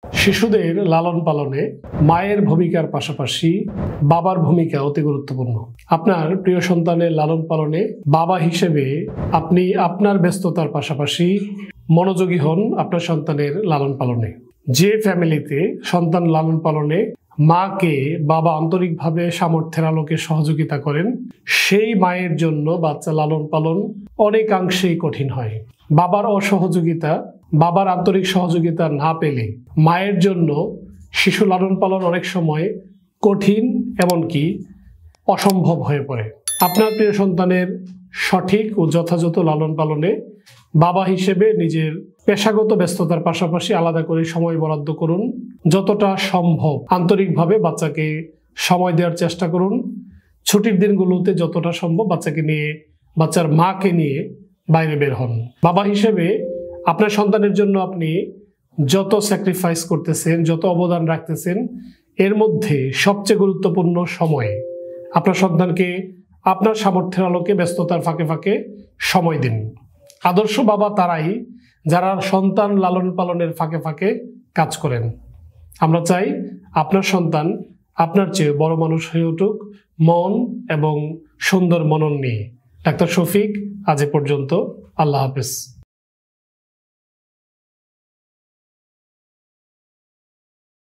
শিশুদের লালন পালনে মায়ের ভূমিকার পাশাপাশি বাবার ভূমিকা অতি গুরুত্বপূর্ণ। আপনার প্রিয় সন্তানের লালন পালনে বাবা হিসেবে আপনি আপনার ব্যস্ততার পাশাপাশি মনোযোগী হন আপনার সন্তানের লালন পালনে। যে ফ্যামিলিতে সন্তান লালন পালনে মাকে বাবা আন্তরিকভাবে সামর্থ্যের আলোকে সহযোগিতা করেন, সেই মায়ের জন্য বাচ্চা লালন পালন অনেকাংশেই কঠিন হয়। বাবার অসহযোগিতা, বাবার আন্তরিক সহযোগিতা না পেলে মায়ের জন্য শিশু লালন পালন অনেক সময় কঠিন, এমনকি অসম্ভব হয়ে পড়ে। আপনার প্রিয় সন্তানের সঠিক ও যথাযথ লালন পালনে বাবা হিসেবে নিজের পেশাগত ব্যস্ততার পাশাপাশি আলাদা করে সময় বরাদ্দ করুন। যতটা সম্ভব আন্তরিকভাবে বাচ্চাকে সময় দেওয়ার চেষ্টা করুন। ছুটির দিনগুলোতে যতটা সম্ভব বাচ্চাকে নিয়ে, বাচ্চার মাকে নিয়ে বাইরে বের হন। বাবা হিসেবে আপনার সন্তানের জন্য আপনি যত স্যাক্রিফাইস করতেছেন, যত অবদান রাখতেছেন, এর মধ্যে সবচেয়ে গুরুত্বপূর্ণ সময়ে আপনার সন্তানকে আপনার সামর্থ্যের আলোকে ব্যস্ততার ফাঁকে ফাঁকে সময় দিন। আদর্শ বাবা তারাই যারা সন্তান লালন পালনের ফাঁকে ফাঁকে কাজ করেন। আমরা চাই আপনার সন্তান আপনার চেয়ে বড় মানুষ হয়ে উঠুক মন এবং সুন্দর মনন নিয়ে। ডাক্তার শফিক, আজ এ পর্যন্ত। আল্লাহ হাফেজ।